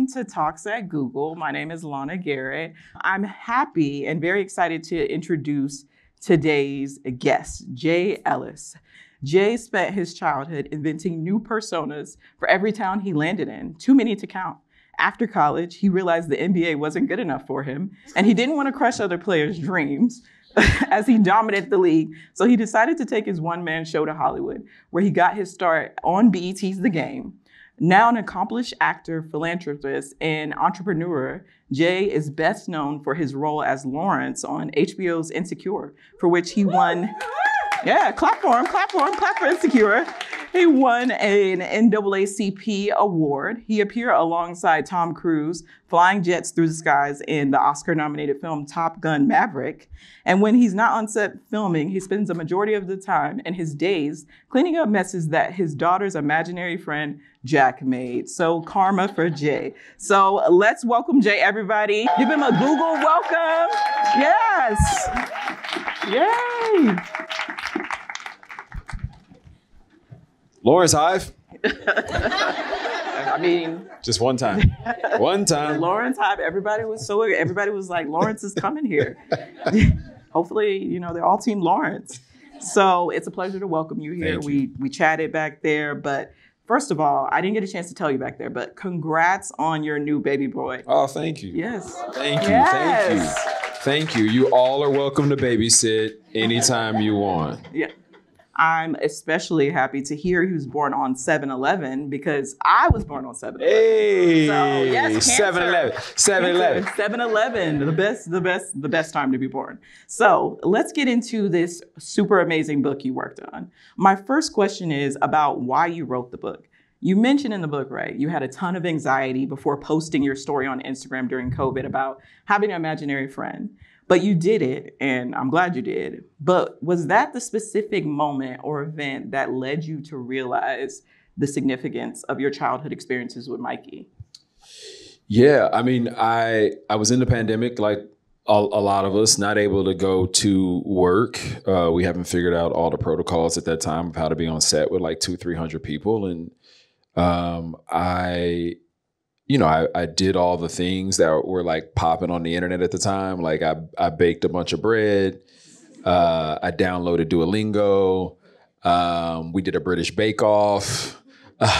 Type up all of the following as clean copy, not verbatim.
welcome to Talks at Google. My name is Lana Garrett. I'm happy and very excited to introduce today's guest, Jay Ellis. Jay spent his childhood inventing new personas for every town he landed in, too many to count. After college, he realized the NBA wasn't good enough for him, and he didn't want to crush other players' dreams as he dominated the league. So he decided to take his one-man show to Hollywood, where he got his start on BET's The Game. Now an accomplished actor, philanthropist, and entrepreneur, Jay is best known for his role as Lawrence on HBO's Insecure, for which he won... Yeah, clap for Insecure. He won an NAACP award. He appeared alongside Tom Cruise, flying jets through the skies in the Oscar-nominated film Top Gun: Maverick. And when he's not on set filming, he spends the majority of the time in his days cleaning up messes that his daughter's imaginary friend Jack made. So karma for Jay. So let's welcome Jay, everybody. Give him a Google welcome. Yes. Yay. Lawrence Hive. I mean, just one time. One time. Lawrence Hive. Everybody was like, Lawrence is coming here. Hopefully, they're all Team Lawrence. So it's a pleasure to welcome you here. Thank you. We chatted back there, but first of all, I didn't get a chance to tell you back there, but congrats on your new baby boy. Oh, thank you. Yes. Thank you. Yes. Thank you. Thank you. You all are welcome to babysit anytime you want. Yeah. I'm especially happy to hear he was born on 7/11 because I was born on 7/11. Hey, so, yes, 7/11. 7/11. 7/11, the best time to be born. So let's get into this super amazing book you worked on. My first question is about why you wrote the book. You mentioned in the book, right, you had a ton of anxiety before posting your story on Instagram during COVID about having an imaginary friend. But you did it, and I'm glad you did. But was that the specific moment or event that led you to realize the significance of your childhood experiences with Mikey? Yeah, I mean, I was in the pandemic, like a lot of us, not able to go to work. We haven't figured out all the protocols at that time of how to be on set with like 200-300 people. And I did all the things that were like popping on the internet at the time. Like I baked a bunch of bread. I downloaded Duolingo. We did a British Bake Off.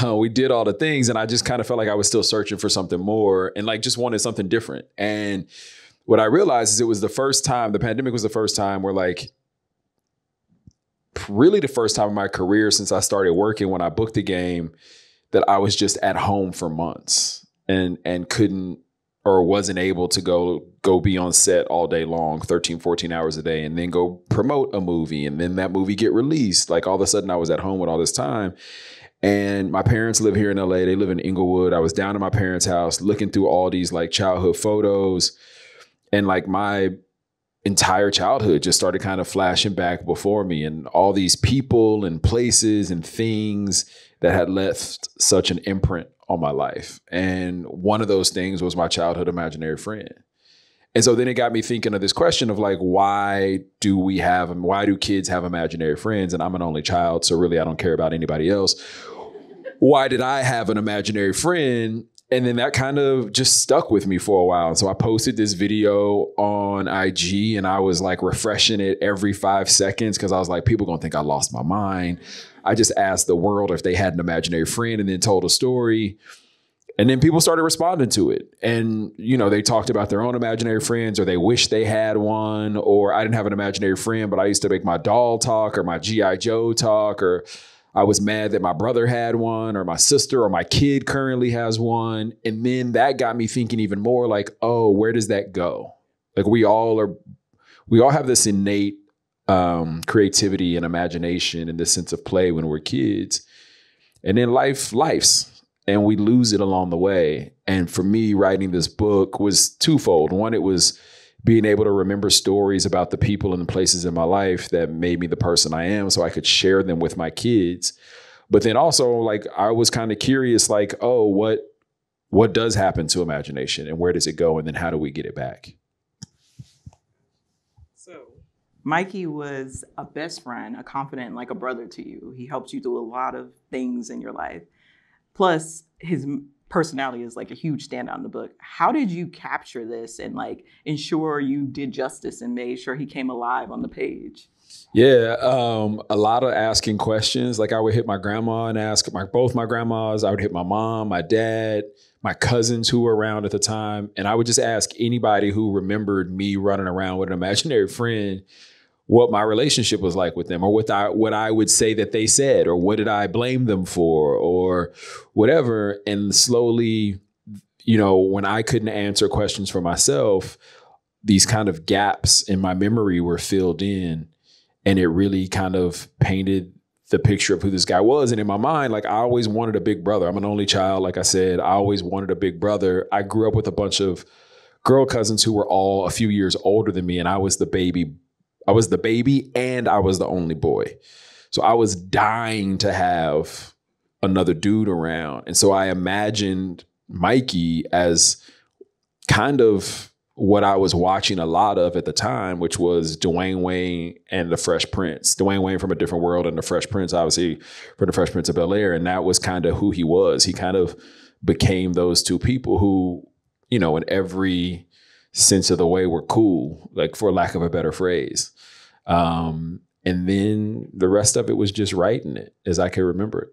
We did all the things. And I just kind of felt like I was still searching for something more and like just wanted something different. And what I realized is it was the pandemic was the first time where like, really the first time in my career since I started working when I booked The Game that I was just at home for months. And couldn't or wasn't able to go be on set all day long, 13, 14 hours a day, and then go promote a movie and then that movie get released. Like all of a sudden I was at home with all this time. And my parents live here in LA. They live in Inglewood. I was down at my parents' house looking through all these like childhood photos. And like my entire childhood just started kind of flashing back before me and all these people and places and things that had left such an imprint on my life. And one of those things was my childhood imaginary friend. And so then it got me thinking of this question of like, why do kids have imaginary friends? And I'm an only child, so really I don't care about anybody else. Why did I have an imaginary friend? And then that kind of just stuck with me for a while. And so I posted this video on IG and I was like refreshing it every 5 seconds because I was like, people gonna think I lost my mind. I just asked the world if they had an imaginary friend and then told a story. And then people started responding to it. And, they talked about their own imaginary friends or they wish they had one, or I didn't have an imaginary friend, but I used to make my doll talk or my G.I. Joe talk, or I was mad that my brother had one or my sister or my kid currently has one. And then that got me thinking even more like, oh, where does that go? Like we all have this innate creativity and imagination and this sense of play when we're kids. And then life's and we lose it along the way. And for me, writing this book was twofold. One, it was being able to remember stories about the people and the places in my life that made me the person I am so I could share them with my kids. But then also like I was kind of curious, like, oh, what does happen to imagination and where does it go? And then how do we get it back? So Mikey was a best friend, a confidant, like a brother to you. He helped you do a lot of things in your life. Plus personality is like a huge standout in the book. How did you capture this and like ensure you did justice and made sure he came alive on the page? Yeah, a lot of asking questions. Like I would hit my grandma and ask both my grandmas. I would hit my mom, my dad, my cousins who were around at the time. And I would just ask anybody who remembered me running around with an imaginary friend what my relationship was like with them, or what I would say that they said, or what did I blame them for, or whatever. And slowly, you know, when I couldn't answer questions for myself, these kind of gaps in my memory were filled in. And it really kind of painted the picture of who this guy was. And in my mind, like I always wanted a big brother. I'm an only child. Like I said, I always wanted a big brother. I grew up with a bunch of girl cousins who were all a few years older than me. And I was the baby and I was the only boy. So I was dying to have another dude around. And so I imagined Mikey as kind of what I was watching a lot of at the time, which was Dwayne Wayne and the Fresh Prince. Dwayne Wayne from A Different World and the Fresh Prince, obviously, for the Fresh Prince of Bel-Air. And that was kind of who he was. He kind of became those two people who, you know, in every sense of the way were cool, like for lack of a better phrase. And then the rest of it was just writing it as I can remember it.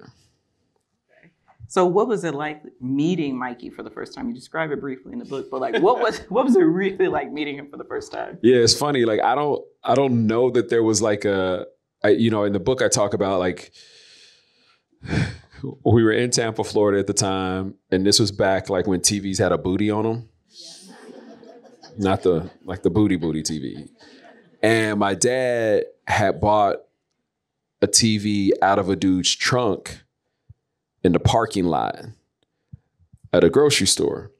So what was it like meeting Mikey for the first time? You describe it briefly in the book, but like what was it really like meeting him for the first time? Yeah, it's funny. Like I don't know that there was like you know, in the book I talk about like we were in Tampa, Florida at the time, and this was back like when TVs had a booty on them. Yeah. Not the booty TV. And my dad had bought a TV out of a dude's trunk in the parking lot at a grocery store.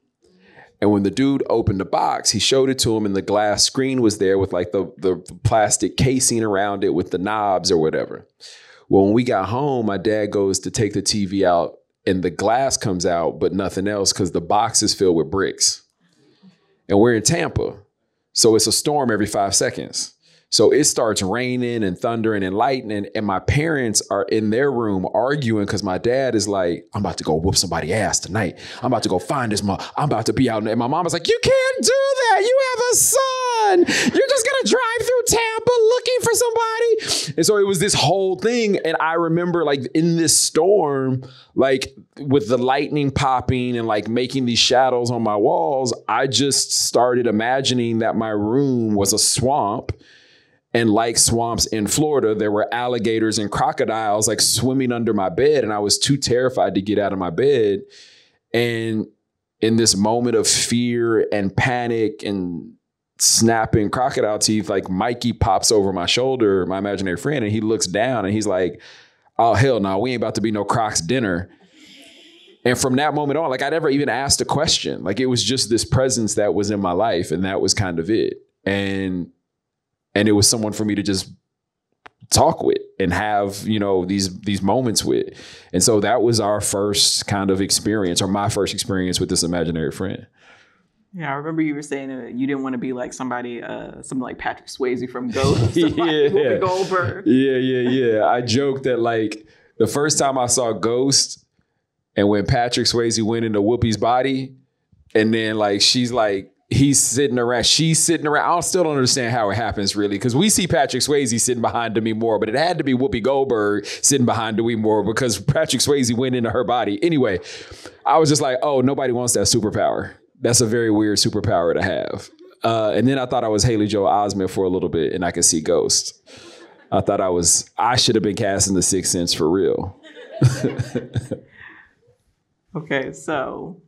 And when the dude opened the box, he showed it to him and the glass screen was there with like the plastic casing around it with the knobs or whatever. Well, when we got home, my dad goes to take the TV out and the glass comes out, but nothing else because the box is filled with bricks. And we're in Tampa. So it's a storm every 5 seconds. So it starts raining and thundering and lightning. And my parents are in their room arguing because my dad is like, I'm about to go whoop somebody's ass tonight. I'm about to go find his mom. I'm about to be out. And my mom was like, you can't do that. You have a son. You're just going to drive through Tampa looking for somebody. And so it was this whole thing. And I remember like in this storm, like with the lightning popping and like making these shadows on my walls, I just started imagining that my room was a swamp. And like swamps in Florida, there were alligators and crocodiles like swimming under my bed. And I was too terrified to get out of my bed. And in this moment of fear and panic and snapping crocodile teeth, like Mikey pops over my shoulder, my imaginary friend, and he looks down and he's like, oh, hell no, we ain't about to be no Crocs dinner. And from that moment on, like I never even asked a question. Like it was just this presence that was in my life. And that was kind of it. And it was someone for me to just talk with and have, you know, these moments with. And so that was our first kind of experience, or my first experience with this imaginary friend. Yeah, I remember you were saying that you didn't want to be like something like Patrick Swayze from Ghost. Yeah. Whoopi Goldberg. Yeah. I joked that like the first time I saw Ghost and when Patrick Swayze went into Whoopi's body and then like she's sitting around. I still don't understand how it happens really, because we see Patrick Swayze sitting behind Demi Moore, but it had to be Whoopi Goldberg sitting behind Demi Moore because Patrick Swayze went into her body. Anyway, I was just like, oh, nobody wants that superpower. That's a very weird superpower to have. And then I thought I was Haley Joel Osment for a little bit and I could see ghosts. I thought I should have been cast in The Sixth Sense for real. Okay, so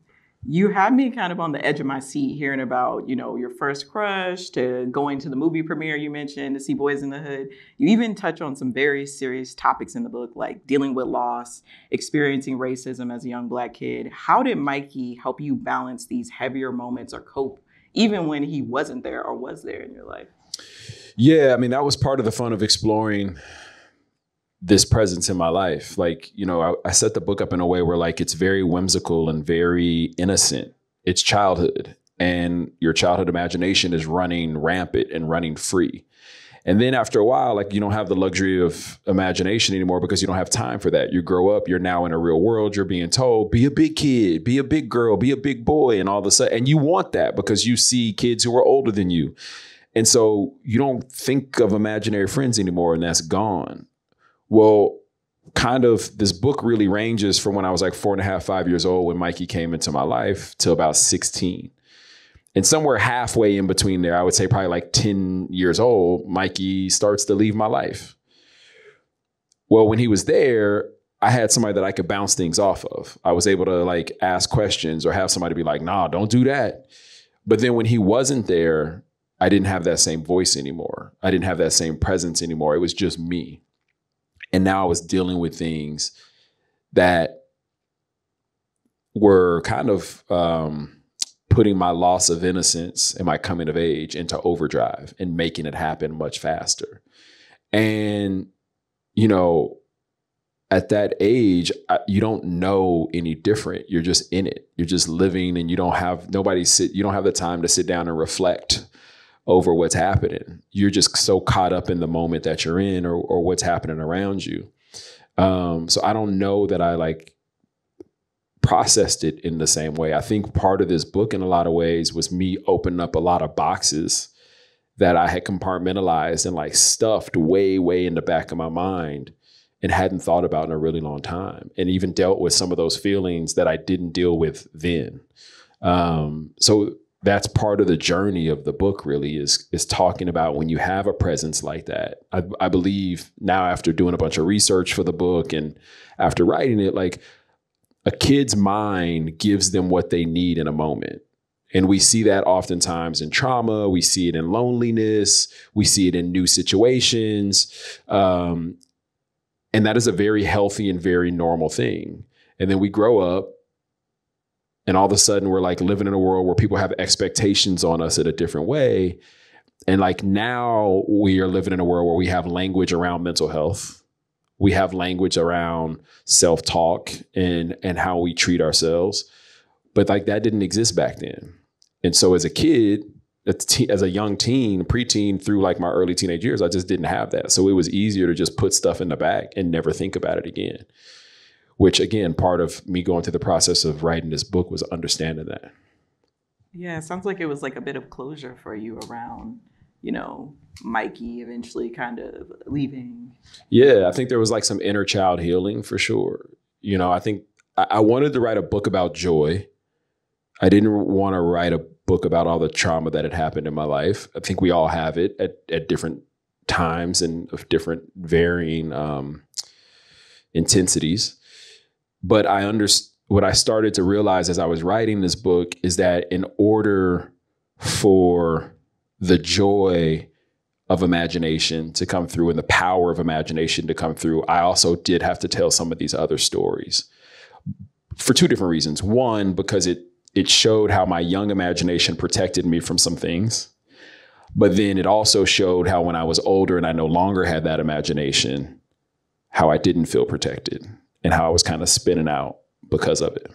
you had me kind of on the edge of my seat hearing about, you know, your first crush to going to the movie premiere you mentioned to see Boys in the Hood. You even touch on some very serious topics in the book, like dealing with loss, experiencing racism as a young Black kid. How did Mikey help you balance these heavier moments or cope, even when he wasn't there or was there in your life? Yeah, I mean, that was part of the fun of exploring this presence in my life. Like, you know, I set the book up in a way where like it's very whimsical and very innocent. It's childhood and your childhood imagination is running rampant and running free. And then after a while, like you don't have the luxury of imagination anymore because you don't have time for that. You grow up, you're now in a real world. You're being told, be a big kid, be a big girl, be a big boy. And all of a sudden, and you want that because you see kids who are older than you. And so you don't think of imaginary friends anymore, and that's gone. Well, kind of this book really ranges from when I was like 4.5, 5 years old when Mikey came into my life to about 16. And somewhere halfway in between there, I would say probably like 10 years old, Mikey starts to leave my life. Well, when he was there, I had somebody that I could bounce things off of. I was able to like ask questions or have somebody be like, nah, don't do that. But then when he wasn't there, I didn't have that same voice anymore. I didn't have that same presence anymore. It was just me. And now I was dealing with things that were kind of putting my loss of innocence and my coming of age into overdrive and making it happen much faster. And, you know, at that age, you don't know any different. You're just in it. You're just living, and you don't have you don't have the time to sit down and reflect over what's happening. You're just so caught up in the moment that you're in or what's happening around you. So I don't know that I like processed it in the same way. I think part of this book in a lot of ways was me opening up a lot of boxes that I had compartmentalized and like stuffed way, way in the back of my mind and hadn't thought about in a really long time, and even dealt with some of those feelings that I didn't deal with then. So that's part of the journey of the book really is talking about when you have a presence like that. I believe now, after doing a bunch of research for the book and after writing it, like a kid's mind gives them what they need in a moment. And we see that oftentimes in trauma. We see it in loneliness. We see it in new situations. And that is a very healthy and very normal thing. And then we grow up, and all of a sudden we're like living in a world where people have expectations on us in a different way. And like now we are living in a world where we have language around mental health. We have language around self-talk and how we treat ourselves. But like that didn't exist back then. And so as a kid, as a young teen, preteen through like my early teenage years, I just didn't have that. So it was easier to just put stuff in the back and never think about it again. Which again, part of me going through the process of writing this book was understanding that. Yeah, it sounds like it was like a bit of closure for you around, you know, Mikey eventually kind of leaving. Yeah, I think there was like some inner child healing for sure. You know, I think I wanted to write a book about joy. I didn't want to write a book about all the trauma that had happened in my life. I think we all have it at different times and of different varying intensities. But what I started to realize as I was writing this book is that in order for the joy of imagination to come through and the power of imagination to come through, I also did have to tell some of these other stories for two different reasons. One, because it showed how my young imagination protected me from some things. But then it also showed how when I was older and I no longer had that imagination, how I didn't feel protected and how I was kind of spinning out because of it.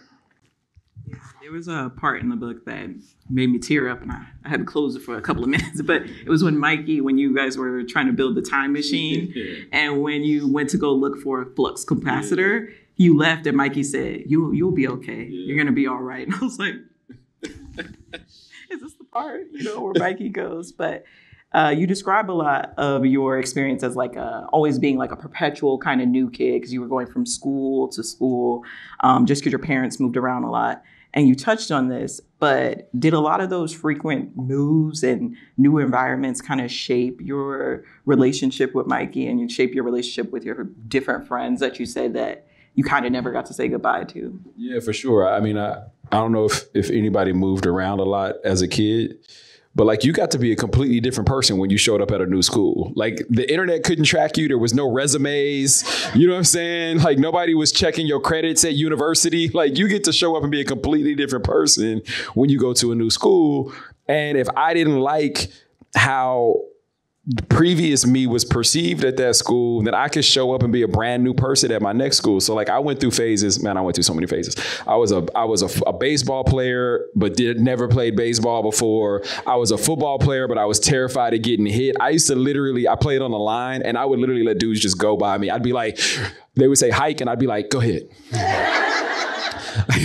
Yeah, there was a part in the book that made me tear up, and I had to close it for a couple of minutes. But it was when you guys were trying to build the time machine, and when you went to go look for a flux capacitor, you left, and Mikey said, "You'll be okay. You're gonna be all right." And I was like, "Is this the part, where Mikey goes?" But you describe a lot of your experience as like always being like a perpetual kind of new kid because you were going from school to school, just because your parents moved around a lot. And you touched on this, but did a lot of those frequent moves and new environments kind of shape your relationship with Mikey and shape your relationship with your different friends that you said that you kind of never got to say goodbye to? Yeah, for sure. I mean, I don't know if anybody moved around a lot as a kid, but like you got to be a completely different person when you showed up at a new school. Like the internet couldn't track you. There was no resumes. You know what I'm saying? Like nobody was checking your credits at university. Like you get to show up and be a completely different person when you go to a new school. And if I didn't like how previous me was perceived at that school, that I could show up and be a brand new person at my next school. So like I went through phases, man, I went through so many phases. I was a baseball player, but never played baseball before. I was a football player, but I was terrified of getting hit. I played on the line and I would literally let dudes just go by me. I'd be like, they would say hike and I'd be like, go ahead.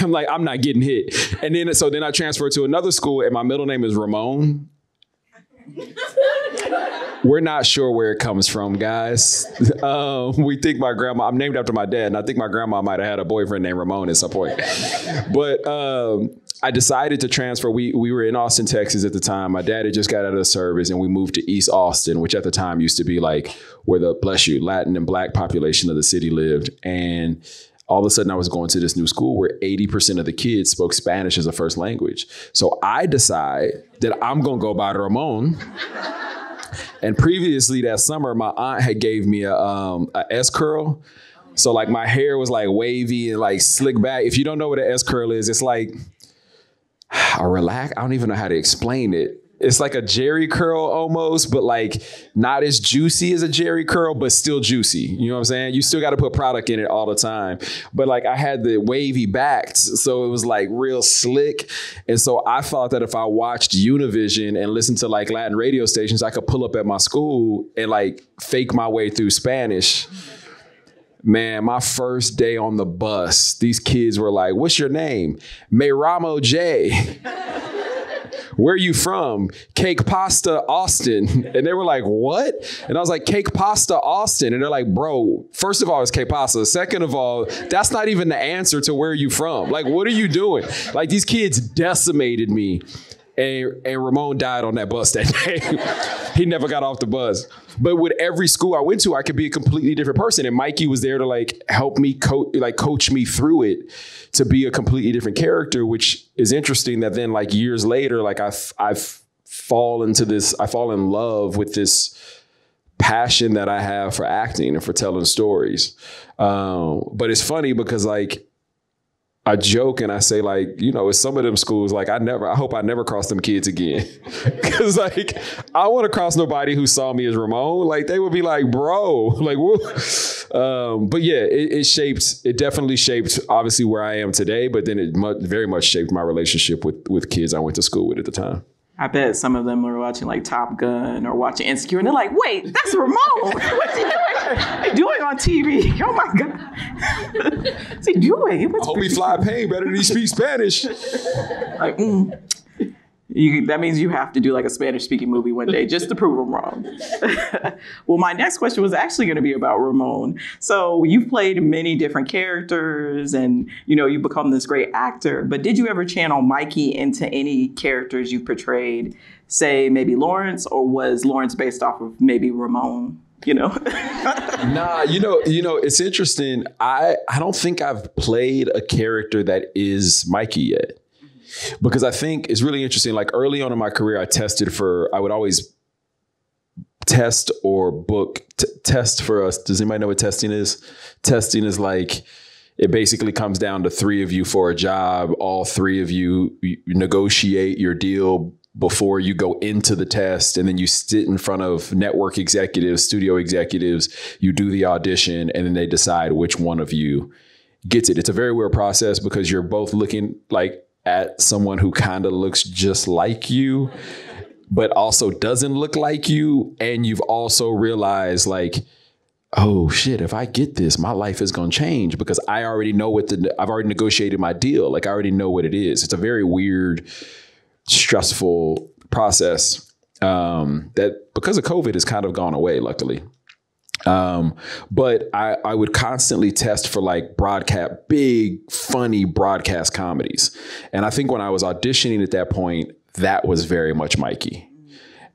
I'm like, I'm not getting hit. And then I transferred to another school and my middle name is Ramon. We're not sure where it comes from, guys. We think my grandma, I'm named after my dad, and I think my grandma might have had a boyfriend named Ramon at some point. But I decided to transfer. We were in Austin, Texas at the time. My dad had just got out of the service, and we moved to East Austin, which at the time used to be like where the, bless you, Latin and Black population of the city lived. And all of a sudden I was going to this new school where 80% of the kids spoke Spanish as a first language. So I decide that I'm going to go by Ramon. And previously that summer, my aunt had gave me a S curl. So like my hair was like wavy and like slick back. If you don't know what an S curl is, it's like a relax. I don't even know how to explain it. It's like a Jerry curl almost, but like not as juicy as a Jerry curl, but still juicy. You know what I'm saying? You still got to put product in it all the time. But like I had the wavy backs, so it was like real slick. And so I thought that if I watched Univision and listened to like Latin radio stations, I could pull up at my school and like fake my way through Spanish. Man, my first day on the bus, these kids were like, what's your name? Me Ramo J. Where are you from? Cake Pasta Austin. And they were like, what? And I was like, Cake Pasta Austin. And they're like, bro, first of all, it's Cake Pasta. Second of all, that's not even the answer to where are you from. Like, what are you doing? Like, these kids decimated me. And Ramon died on that bus that day. He never got off the bus. But with every school I went to, I could be a completely different person. And Mikey was there to like help me coach me through it to be a completely different character, which is interesting that then like years later, like I've fall in love with this passion that I have for acting and for telling stories. But it's funny because like, I joke and I say like, you know, it's some of them schools, like I hope I never cross them kids again. Cause like, I want to cross nobody who saw me as Ramon. Like they would be like, bro, like, but yeah, it definitely shaped obviously where I am today, but then it very much shaped my relationship with kids I went to school with at the time. I bet some of them were watching like Top Gun or watching Insecure and they're like, wait, that's Ramon. What's he doing on TV? Oh my God. What's he doing? I hope he fly pain better than he speaks Spanish. Like, that means you have to do like a Spanish speaking movie one day just to prove I'm wrong. Well, my next question was actually going to be about Ramon. So you've played many different characters and, you know, you've become this great actor, but did you ever channel Mikey into any characters you portrayed, say maybe Lawrence, or was Lawrence based off of maybe Ramon? You know? Nah, you know, it's interesting. I don't think I've played a character that is Mikey yet. Because I think it's really interesting. Like early on in my career, I would always test or book test for us. Does anybody know what testing is? Testing is like, it basically comes down to 3 of you for a job. All 3 of you negotiate your deal before you go into the test. And then you sit in front of network executives, studio executives, you do the audition, and then they decide which one of you gets it. It's a very weird process because you're both looking like at someone who kind of looks just like you, but also doesn't look like you. And you've also realized like, oh shit, if I get this, my life is going to change because I already know I've already negotiated my deal. Like I already know what it is. It's a very weird, stressful process that because of COVID has kind of gone away, luckily. But I would constantly test for like big, funny broadcast comedies. And I think when I was auditioning at that point, that was very much Mikey.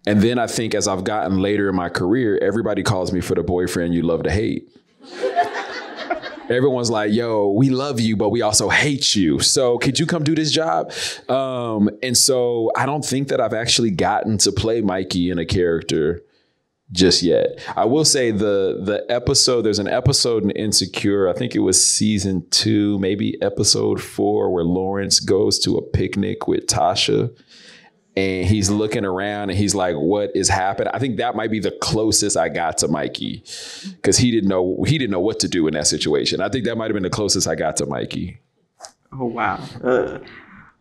And then I think as I've gotten later in my career, everybody calls me for the boyfriend you love to hate. Everyone's like, yo, we love you, but we also hate you. So could you come do this job? And so I don't think that I've actually gotten to play Mikey in a character just yet. I will say the episode, there's an episode in Insecure, I think it was season 2, maybe episode 4, where Lawrence goes to a picnic with Tasha. and he's looking around and he's like, what is happening? I think that might be the closest I got to Mikey, because he didn't know what to do in that situation. I think that might have been the closest I got to Mikey. Oh, wow.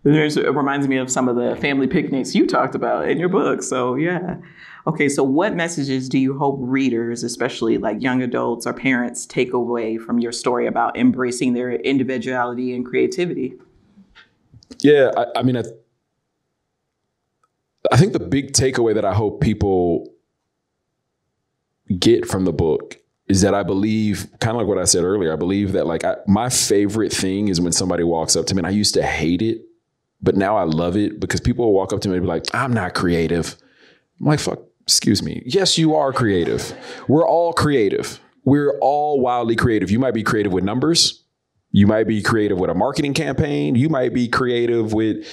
It reminds me of some of the family picnics you talked about in your book. So, yeah. Okay, so what messages do you hope readers, especially like young adults or parents, take away from your story about embracing their individuality and creativity? Yeah, I mean, I think the big takeaway that I hope people get from the book is that I believe, kind of like what I said earlier, I believe that like my favorite thing is when somebody walks up to me, and I used to hate it, but now I love it, because people will walk up to me and be like, I'm not creative. I'm like, fuck. Excuse me. Yes, you are creative. We're all creative. We're all wildly creative. You might be creative with numbers. You might be creative with a marketing campaign. You might be creative with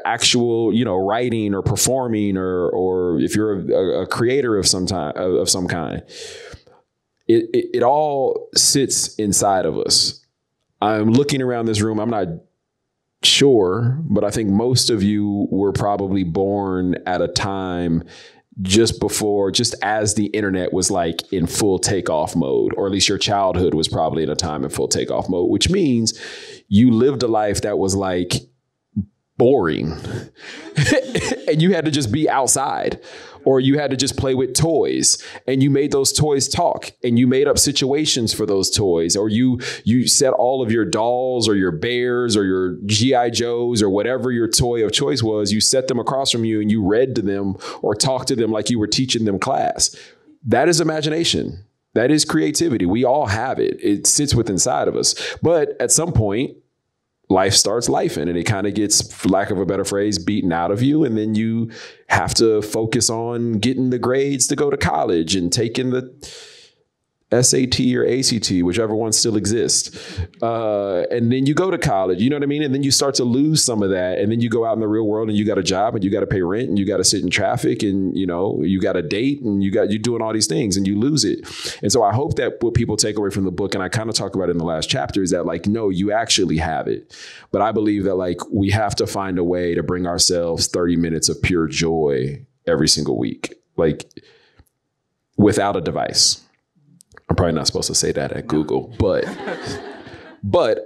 actual, writing or performing, or if you're a creator of some kind. It all sits inside of us. I'm looking around this room. I'm not sure, but I think most of you were probably born at a time just as the internet was like in full takeoff mode, or at least your childhood was probably at a time in full takeoff mode, which means you lived a life that was like boring and you had to just be outside, or you had to just play with toys, and you made those toys talk, and you made up situations for those toys, or you set all of your dolls or your bears or your G.I. Joes or whatever your toy of choice was, you set them across from you and you read to them or talked to them like you were teaching them class. That is imagination. That is creativity. We all have it. It sits within inside of us. But at some point, life starts lifing, and it kind of gets, for lack of a better phrase, beaten out of you. And then you have to focus on getting the grades to go to college and taking the SAT or ACT, whichever one still exists. And then you go to college, you know what I mean? And then you start to lose some of that. And then you go out in the real world and you got a job and you got to pay rent and you got to sit in traffic and, you got a date and you're doing all these things and you lose it. And so I hope that what people take away from the book, and I kind of talk about it in the last chapter, is that like, no, you actually have it. But I believe that like we have to find a way to bring ourselves 30 minutes of pure joy every single week, like without a device. I'm probably not supposed to say that at Google, but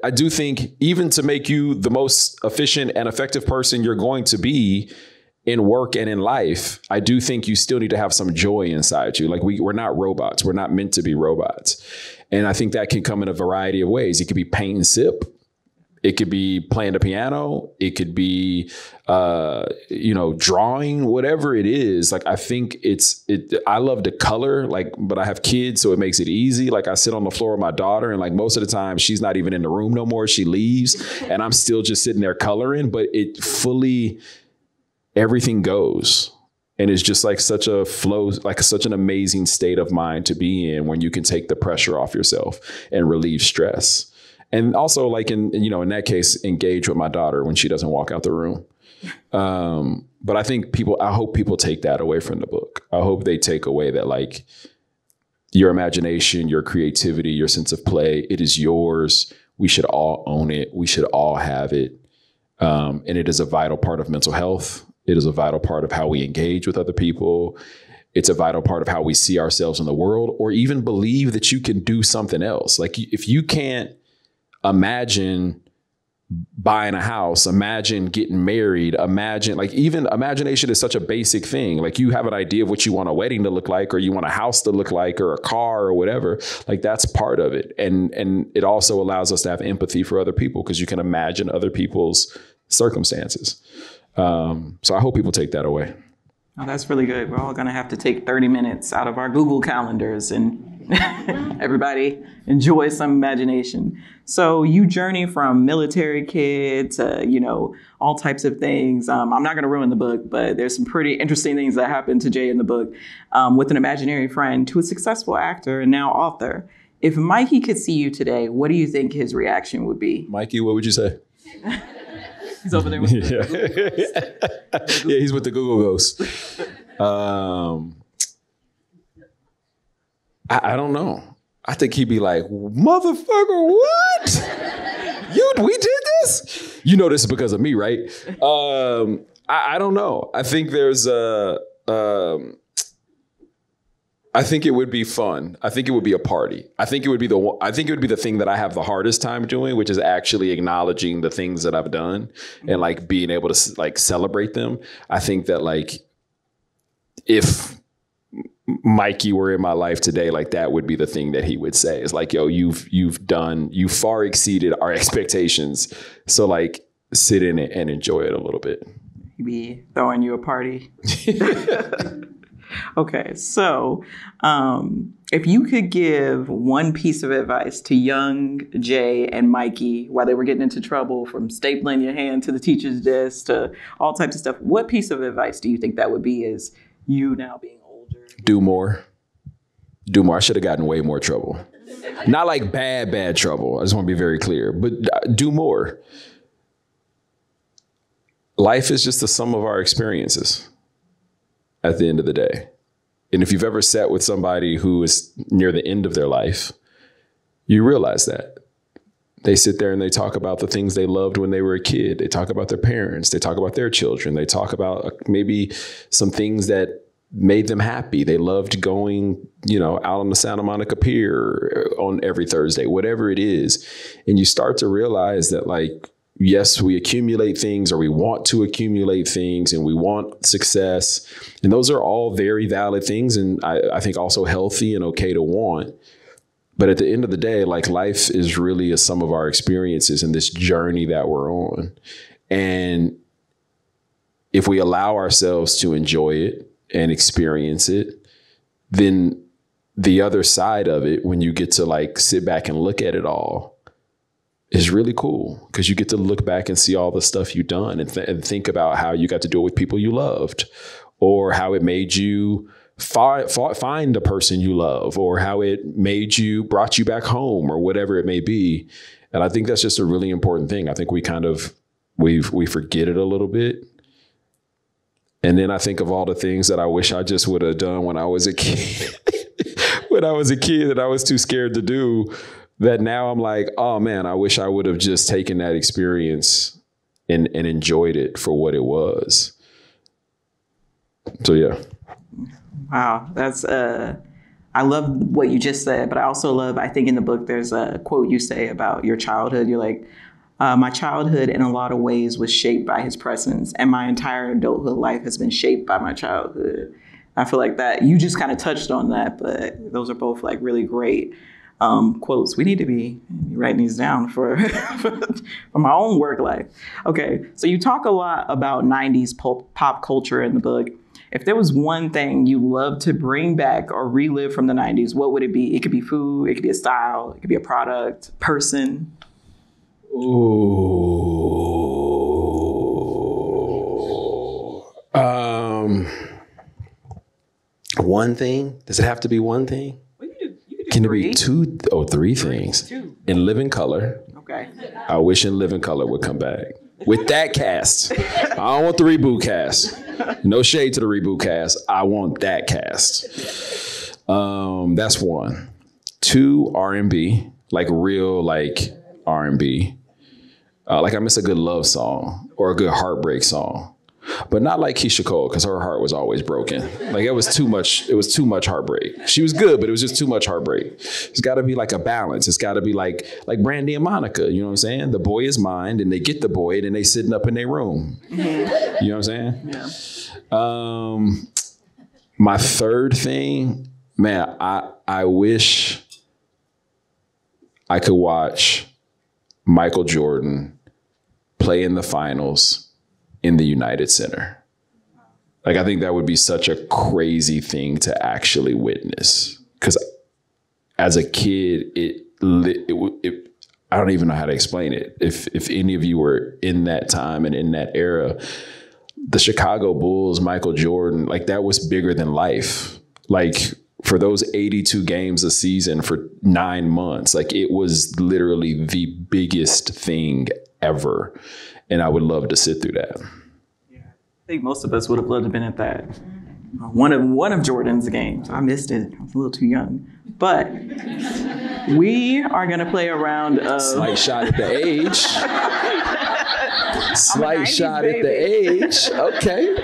I do think even to make you the most efficient and effective person you're going to be in work and in life, I do think you still need to have some joy inside you. Like we're not robots. We're not meant to be robots. And I think that can come in a variety of ways. It could be paint and sip. It could be playing the piano. It could be, drawing, whatever it is. Like, I think I love to color, like, but I have kids, so it makes it easy. Like I sit on the floor with my daughter and like most of the time she's not even in the room no more. She leaves and I'm still just sitting there coloring, but everything goes. And it's just like such a flow, like such an amazing state of mind to be in when you can take the pressure off yourself and relieve stress. And also, like in that case, engage with my daughter when she doesn't walk out the room. But I hope people take that away from the book. I hope they take away that like your imagination, your creativity, your sense of play, it is yours. We should all own it. We should all have it. And it is a vital part of mental health. It is a vital part of how we engage with other people. It's a vital part of how we see ourselves in the world, or even believe that you can do something else. Like if you can't imagine buying a house, imagine getting married, even imagination is such a basic thing. Like you have an idea of what you want a wedding to look like, or you want a house to look like, or a car or whatever. Like that's part of it. And it also allows us to have empathy for other people because you can imagine other people's circumstances. So I hope people take that away. Oh, that's really good. We're all going to have to take 30 minutes out of our Google calendars and everybody enjoy some imagination. So you journey from military kid to, all types of things. I'm not going to ruin the book, but there's some pretty interesting things that happened to Jay in the book, with an imaginary friend to a successful actor and now author. If Mikey could see you today, what do you think his reaction would be? Mikey, what would you say? He's over there with the Ghost. Yeah, he's with the Google Ghost. I don't know. I think he'd be like, motherfucker, what? We did this? You know this is because of me, right? I don't know. I think there's I think it would be fun. I think it would be a party. I think it would be the thing that I have the hardest time doing, which is actually acknowledging the things that I've done and like being able to like celebrate them. I think that like if Mikey were in my life today, like that would be the thing that he would say is like, yo, you far exceeded our expectations. So like sit in it and enjoy it a little bit. He be throwing you a party. Okay, so if you could give one piece of advice to young Jay and Mikey while they were getting into trouble, from stapling your hand to the teacher's desk to all types of stuff, what piece of advice do you think that would be as you now being older? Do more. Do more. I should have gotten way more trouble. Not like bad trouble. I just want to be very clear, but do more. Life is just the sum of our experiences at the end of the day. And if you've ever sat with somebody who is near the end of their life, you realize that. They sit there and they talk about the things they loved when they were a kid. They talk about their parents. They talk about their children. They talk about maybe some things that made them happy. They loved going, out on the Santa Monica Pier on every Thursday, whatever it is. And you start to realize that, like, yes, we accumulate things, or we want to accumulate things, and we want success. And those are all very valid things. And I think also healthy and okay to want. But at the end of the day, like, life is really a sum of our experiences and this journey that we're on. And if we allow ourselves to enjoy it and experience it, then the other side of it, when you get to like sit back and look at it all, is really cool, because you get to look back and see all the stuff you've done and think about how you got to do it with people you loved, or how it made you find a person you love, or how it brought you back home, or whatever it may be. And I think that's just a really important thing. I think we forget it a little bit. And then I think of all the things that I wish I just would have done when I was a kid, that I was too scared to do, that now I'm like, oh man, I wish I would have just taken that experience and enjoyed it for what it was. So, yeah. Wow. That's, I love what you just said, but I also love, I think in the book, there's a quote you say about your childhood. You're like, my childhood in a lot of ways was shaped by his presence, and my entire adulthood life has been shaped by my childhood. I feel like that you just kind of touched on that, but those are both like really great quotes. We need to be writing these down for my own work life. Okay, so you talk a lot about 90s pop culture in the book. If there was one thing you love to bring back or relive from the 90s, what would it be? It could be food, it could be a style, it could be a product, person. Ooh. One thing? Does it have to be one thing? Can it be two? Oh, three things. In Living Color. Okay. I wish In Living Color would come back with that cast. I don't want the reboot cast. No shade to the reboot cast. I want that cast. That's one. Two, R&B, like real, like R&B. Like I miss a good love song or a good heartbreak song. But not like Keisha Cole, because her heart was always broken. Like it was too much heartbreak. She was good, but it was just too much heartbreak. It's got to be like a balance. It's got to be like Brandy and Monica. You know what I'm saying? The boy is mine, and they get the boy, and then they sitting up in their room. Mm-hmm. You know what I'm saying? Yeah. My third thing, man, I wish I could watch Michael Jordan play in the finals in the United Center. Like, I think that would be such a crazy thing to actually witness. Because as a kid, it I don't even know how to explain it. If any of you were in that time and in that era, the Chicago Bulls, Michael Jordan, like that was bigger than life. Like for those 82 games a season for 9 months, like it was literally the biggest thing ever. And I would love to sit through that. Yeah, I think most of us would have loved to have been at that. One of Jordan's games. I missed it. I was a little too young. But we are going to play a round of... Slight shot at the age. Slight 90s shot baby. at the age. Okay.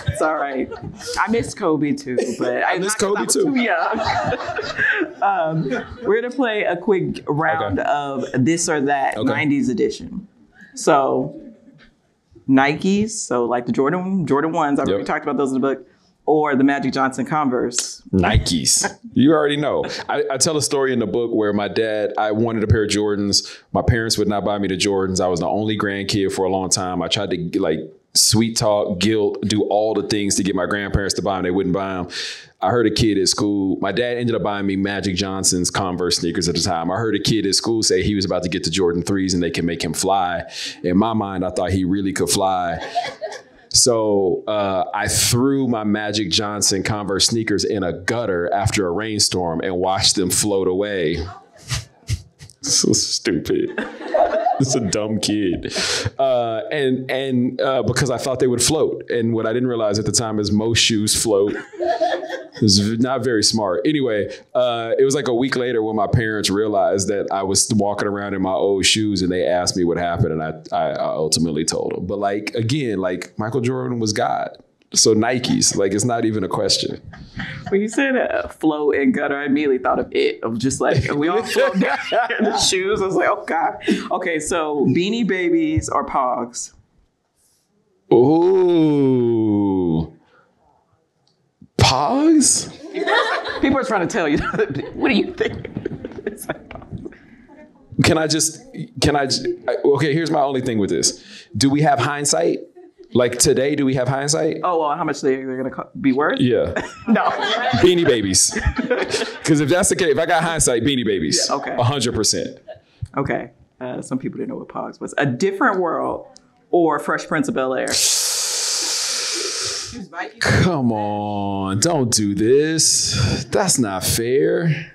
It's all right. I miss Kobe too, but I miss Kobe too. Too young. We're gonna play a quick round of this or that 90s edition. So Nikes, so like the Jordan 1s, I've already talked about those in the book, or the Magic Johnson Converse. Nikes. You already know. I tell a story in the book where my dad, I wanted a pair of Jordans. My parents would not buy me the Jordans. I was the only grandkid for a long time. I tried to like sweet talk, guilt, do all the things to get my grandparents to buy them. They wouldn't buy them. I heard a kid at school. My dad ended up buying me Magic Johnson's Converse sneakers at the time. I heard a kid at school say he was about to get the Jordan 3s and they can make him fly. In my mind, I thought he really could fly. So I threw my Magic Johnson Converse sneakers in a gutter after a rainstorm and watched them float away. So stupid. It's a dumb kid. And because I thought they would float. And what I didn't realize at the time is most shoes float. It was not very smart. Anyway, it was like a week later when my parents realized that I was walking around in my old shoes and they asked me what happened. And I ultimately told them. But like, again, like Michael Jordan was God. So Nikes, like it's not even a question. When you said float and gutter, I immediately thought of it, of just like, we all float down in the shoes. I was like, oh God. Okay, so Beanie Babies or Pogs? Ooh. Pogs? People are trying to tell you, what do you think? Okay, here's my only thing with this. Do we have hindsight? Like today, do we have hindsight? Oh, well, how much they're going to be worth? Yeah. No. Beanie Babies. Because if that's the case, if I got hindsight, Beanie Babies. Yeah, okay. 100%. Okay. Some people didn't know what Pogs was. A Different World or Fresh Prince of Bel-Air? Come on, don't do this. That's not fair.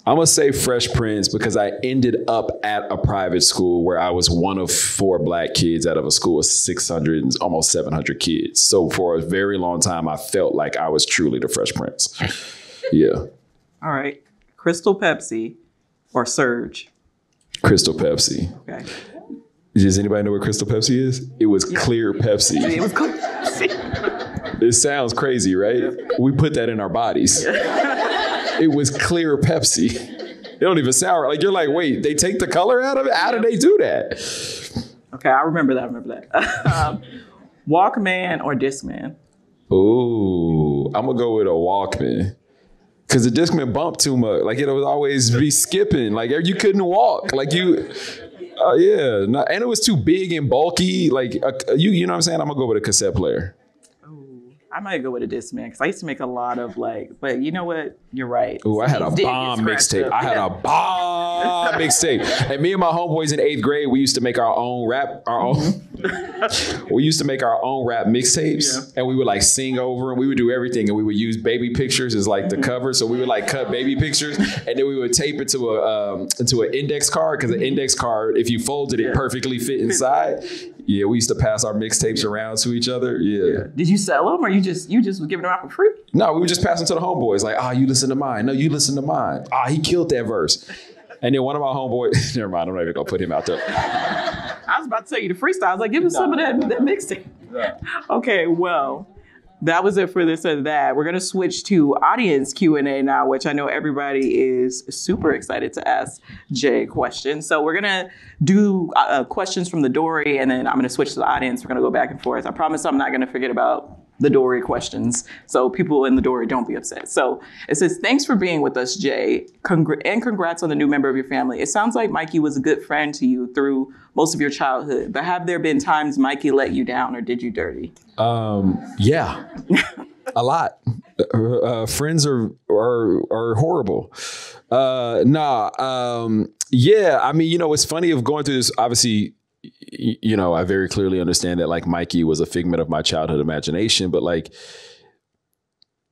I'm going to say Fresh Prince because I ended up at a private school where I was one of 4 black kids out of a school of 600, almost 700 kids. So for a very long time, I felt like I was truly the Fresh Prince. Yeah. All right. Crystal Pepsi or Surge? Crystal Pepsi. Okay. Does anybody know what Crystal Pepsi is? It was clear Pepsi. It was clear Pepsi. It sounds crazy, right? We put that in our bodies. It was clear Pepsi. It don't even sound like, you're like, wait, they take the color out of it? How do they do that? Okay, I remember that. Walkman or Discman? Ooh, I'm going to go with a Walkman. Because the Discman bumped too much. Like, it would always be skipping. Like, you couldn't walk. Like, and it was too big and bulky. Like, you know what I'm saying? I'm going to go with a cassette player. I might go with a Discman because I used to make a lot of but you know what? You're right. Oh, I had a bomb mixtape. And me and my homeboys in 8th grade, we used to make our own rap, we used to make our own rap mixtapes and we would like sing over and we would do everything and we would use baby pictures as like the cover. So we would like cut baby pictures and then we would tape it to an index card because an index card, if you folded it perfectly fit inside. Yeah, we used to pass our mixtapes around to each other. Yeah. Did you sell them or you just was giving them out for free? No, we would just pass them to the homeboys. Like, you listen to mine. No, you listen to mine. He killed that verse. And then one of my homeboys, never mind, I'm not even gonna put him out there. I was about to tell you the freestyle. I was like, give us some of that mixtape. Yeah. Okay, well, that was it for this or that. We're going to switch to audience Q&A now, which I know everybody is super excited to ask Jay questions. So we're going to do questions from the Dory, and then I'm going to switch to the audience. We're going to go back and forth. I promise I'm not going to forget about the Dory questions. So people in the Dory, don't be upset. So it says, thanks for being with us, Jay. And congrats on the new member of your family. It sounds like Mikey was a good friend to you through most of your childhood, but have there been times Mikey let you down or did you dirty? Yeah, a lot. Friends are horrible. Yeah, I mean, it's funny of going through this, obviously, I very clearly understand that like Mikey was a figment of my childhood imagination, but like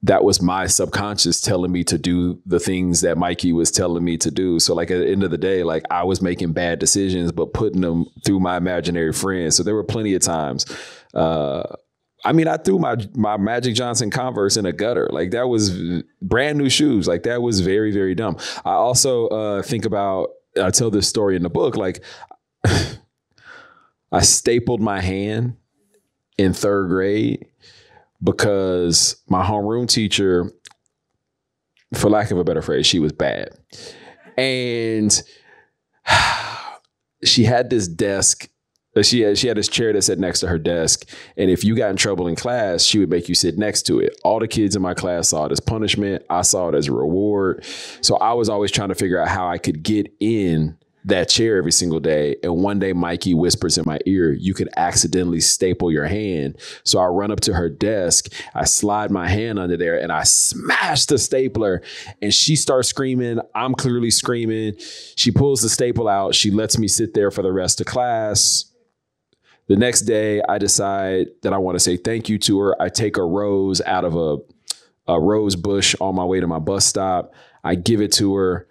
that was my subconscious telling me to do the things that Mikey was telling me to do. So like at the end of the day, like I was making bad decisions, but putting them through my imaginary friends. So there were plenty of times. I threw my Magic Johnson Converse in a gutter. Like that was brand new shoes. Like that was very, very dumb. I also think about I tell this story in the book, like I stapled my hand in 3rd grade because my homeroom teacher, for lack of a better phrase, she was bad. And she had this desk. She had this chair that sat next to her desk. And if you got in trouble in class, she would make you sit next to it. All the kids in my class saw it as punishment. I saw it as a reward. So I was always trying to figure out how I could get in that chair every single day. And one day Mikey whispers in my ear, you could accidentally staple your hand. So I run up to her desk, I slide my hand under there and I smash the stapler and she starts screaming. I'm clearly screaming. She pulls the staple out. She lets me sit there for the rest of class. The next day I decide that I want to say thank you to her. I take a rose out of a rose bush on my way to my bus stop. I give it to her.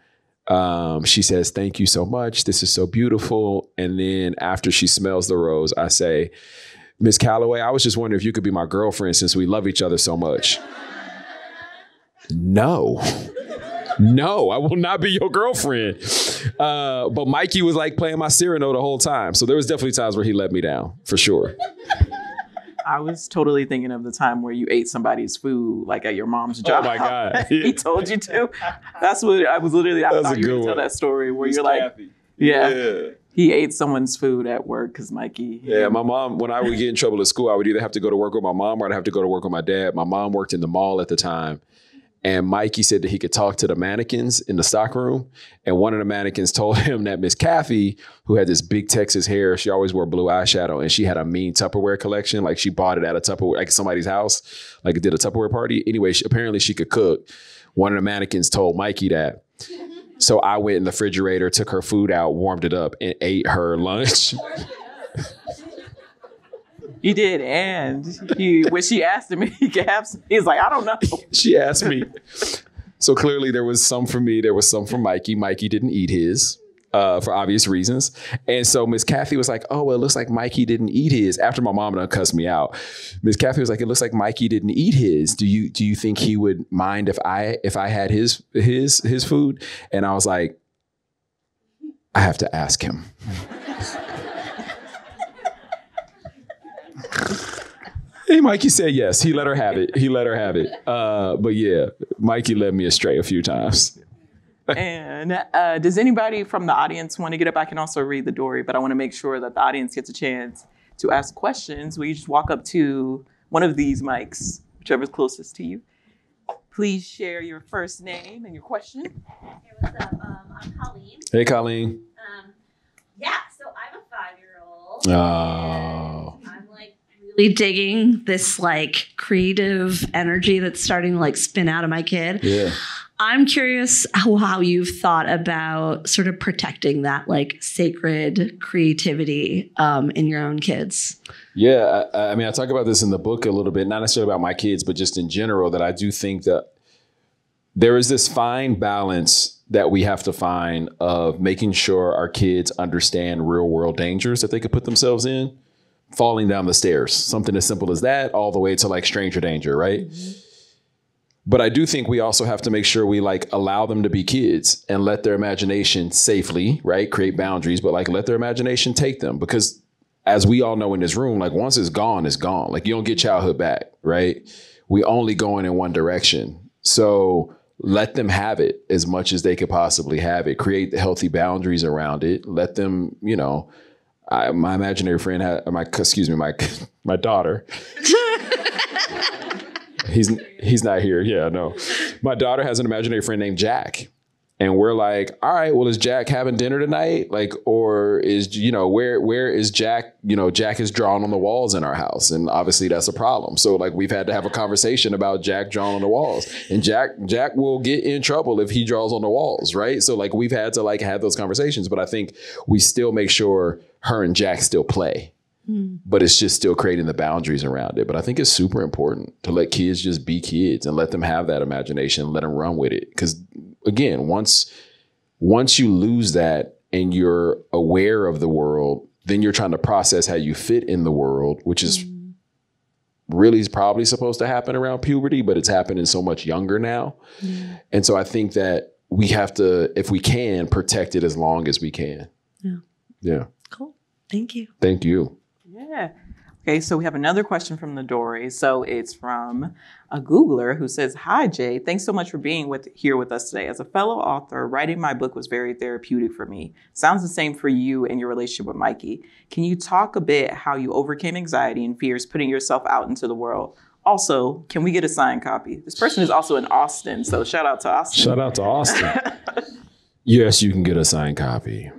She says, thank you so much. This is so beautiful. And then after she smells the rose, I say, Miss Calloway, I was just wondering if you could be my girlfriend since we love each other so much. No, I will not be your girlfriend. But Mikey was like playing my Cyrano the whole time. So there was definitely times where he let me down for sure. I was totally thinking of the time where you ate somebody's food, like at your mom's job. Oh my God. He told you to. That's what I was literally, I thought you were going to tell that story where you're like, yeah, he ate someone's food at work because Mikey. Yeah, my mom, when I would get in trouble at school, I would either have to go to work with my mom or I'd have to go to work with my dad. My mom worked in the mall at the time. And Mikey said that he could talk to the mannequins in the stockroom. And one of the mannequins told him that Miss Kathy, who had this big Texas hair, she always wore blue eyeshadow, and she had a mean Tupperware collection. Like she bought it at a Tupperware, like somebody's house, like it did a Tupperware party. Anyway, apparently she could cook. One of the mannequins told Mikey that. So I went in the refrigerator, took her food out, warmed it up, and ate her lunch. He did, and when she asked him if he could have some, he's like, I don't know. She asked me. So clearly there was some for me. There was some for Mikey. Mikey didn't eat his for obvious reasons. And so Miss Kathy was like, oh, well, it looks like Mikey didn't eat his. After my mom done cussed me out, Miss Kathy was like, it looks like Mikey didn't eat his. Do you think he would mind if I had his food? And I was like, I have to ask him. Hey, Mikey said yes. He let her have it. But yeah, Mikey led me astray a few times. And does anybody from the audience want to get up? I can also read the story, but I want to make sure that the audience gets a chance to ask questions. Will you just walk up to one of these mics, whichever's closest to you? Please share your first name and your question. Hey, what's up? I'm Colleen. Hey, Colleen. Yeah, so I'm a 5-year-old. Oh. I'm like really digging this like creative energy that's starting to like spin out of my kid. Yeah. I'm curious how you've thought about sort of protecting that like sacred creativity in your own kids. Yeah, I mean, I talk about this in the book a little bit, not necessarily about my kids, but just in general, that I do think that there is this fine balance that we have to find of making sure our kids understand real world dangers that they could put themselves in, falling down the stairs, something as simple as that, all the way to like stranger danger, right? Mm-hmm. But I do think we also have to make sure we like allow them to be kids and let their imagination safely, right? Create boundaries, but like let their imagination take them, because as we all know in this room, like once it's gone, it's gone. Like you don't get childhood back, right? We only going in one direction. So let them have it as much as they could possibly have it. Create the healthy boundaries around it. Let them, you know, my imaginary friend had my daughter. He's not here. Yeah, no. My daughter has an imaginary friend named Jack. And we're like, all right, well, is Jack having dinner tonight? Like, or is, you know, where is Jack? You know, Jack is drawn on the walls in our house. And obviously that's a problem. So like we've had to have a conversation about Jack drawn on the walls, and Jack will get in trouble if he draws on the walls. Right. So like we've had to like have those conversations, but I think we still make sure her and Jack still play. But it's just still creating the boundaries around it. But I think it's super important to let kids just be kids and let them have that imagination, let them run with it. Because again, once you lose that and you're aware of the world, then you're trying to process how you fit in the world, which is really is probably supposed to happen around puberty, but it's happening so much younger now. And so I think that we have to, if we can, protect it as long as we can. Yeah. Yeah. Cool. Thank you. Thank you. Yeah. Okay, so we have another question from the Dory. So it's from a Googler who says, "Hi, Jay. Thanks so much for being here with us today. As a fellow author, writing my book was very therapeutic for me. Sounds the same for you and your relationship with Mikey. Can you talk a bit how you overcame anxiety and fears putting yourself out into the world? Also, can we get a signed copy?" This person is also in Austin, so shout out to Austin. Shout out to Austin. Yes, you can get a signed copy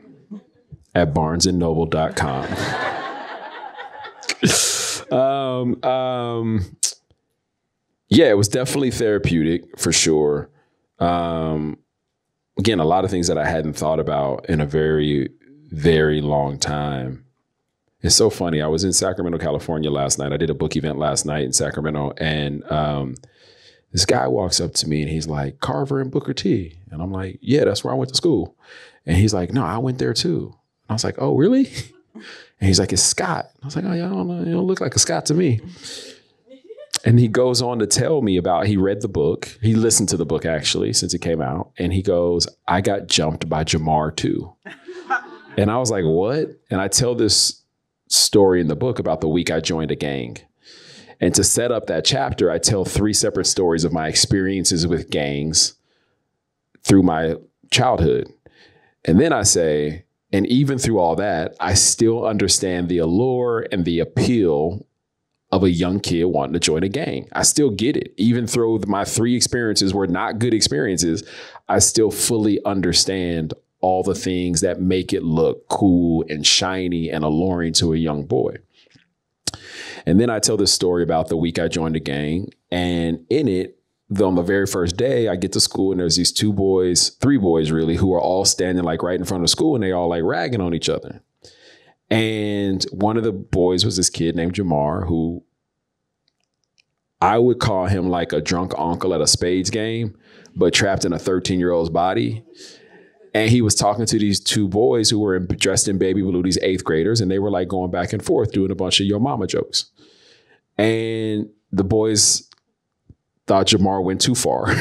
at barnesandnoble.com. Yeah, it was definitely therapeutic for sure. Again, a lot of things that I hadn't thought about in a very, very long time. It's so funny. I was in Sacramento, California last night. I did a book event last night in Sacramento, and this guy walks up to me and he's like, "Carver and Booker T." And I'm like, "Yeah, that's where I went to school." And he's like, "No, I went there too." And I was like, "Oh, really?" And he's like, "It's Scott." I was like, "Oh, yeah, I don't know. You don't look like a Scott to me." And he goes on to tell me about, he read the book. He listened to the book, actually, since it came out. And he goes, "I got jumped by Jamar, too." And I was like, "What?" And I tell this story in the book about the week I joined a gang. And to set up that chapter, I tell 3 separate stories of my experiences with gangs through my childhood. And then I say, and even through all that, I still understand the allure and the appeal of a young kid wanting to join a gang. I still get it. Even though my 3 experiences were not good experiences, I still fully understand all the things that make it look cool and shiny and alluring to a young boy. And then I tell this story about the week I joined a gang. And in it, on the very first day, I get to school and there's these 3 boys really, who are all standing like right in front of school, and they all like ragging on each other. And one of the boys was this kid named Jamar, who I would call him like a drunk uncle at a spades game, but trapped in a 13-year-old's body. And he was talking to these 2 boys who were dressed in baby blue, these 8th graders, and they were like going back and forth doing a bunch of yo mama jokes. And the boys thought Jamar went too far.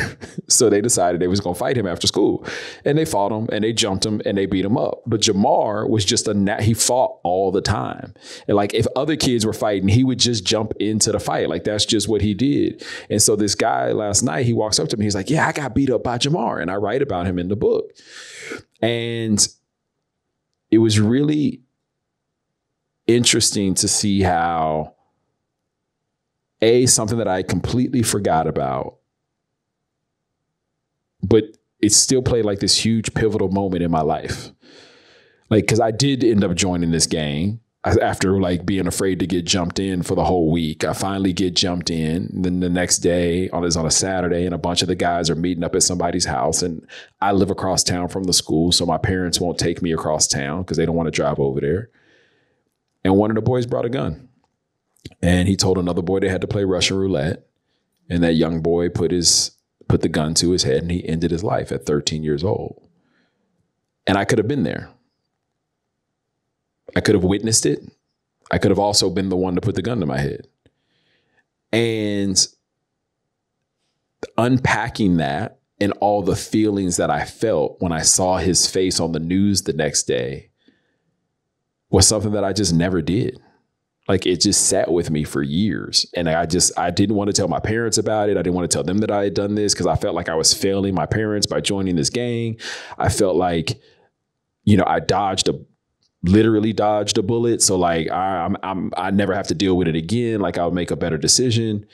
So they decided they was going to fight him after school. And they fought him and they jumped him and they beat him up. But Jamar was just he fought all the time. And like if other kids were fighting, he would just jump into the fight. Like that's just what he did. And so this guy last night, he walks up to me. He's like, "Yeah, I got beat up by Jamar." And I write about him in the book. And it was really interesting to see how something that I completely forgot about, but it still played like this huge pivotal moment in my life. Like, cause I did end up joining this gang after like being afraid to get jumped in for the whole week. I finally get jumped in. And then the next day on a Saturday, and a bunch of the guys are meeting up at somebody's house, and I live across town from the school. So my parents won't take me across town because they don't want to drive over there. And one of the boys brought a gun. And he told another boy they had to play Russian roulette. And that young boy put the gun to his head, and he ended his life at 13 years old. And I could have been there. I could have witnessed it. I could have also been the one to put the gun to my head. And unpacking that and all the feelings that I felt when I saw his face on the news the next day was something that I just never did. Like it just sat with me for years. And I didn't want to tell my parents about it. I didn't want to tell them that I had done this because I felt like I was failing my parents by joining this gang. I felt like, I literally dodged a bullet. So like I never have to deal with it again. Like I'll make a better decision.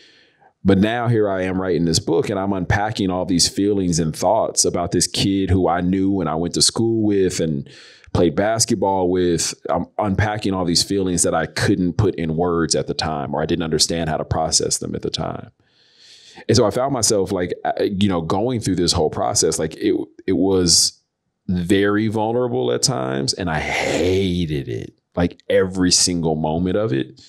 But now here I am writing this book, and I'm unpacking all these feelings and thoughts about this kid who I knew and I went to school with and played basketball with. I'm unpacking all these feelings that I couldn't put in words at the time, or I didn't understand how to process them at the time. And so I found myself like, going through this whole process, like it was very vulnerable at times, and I hated it, like every single moment of it.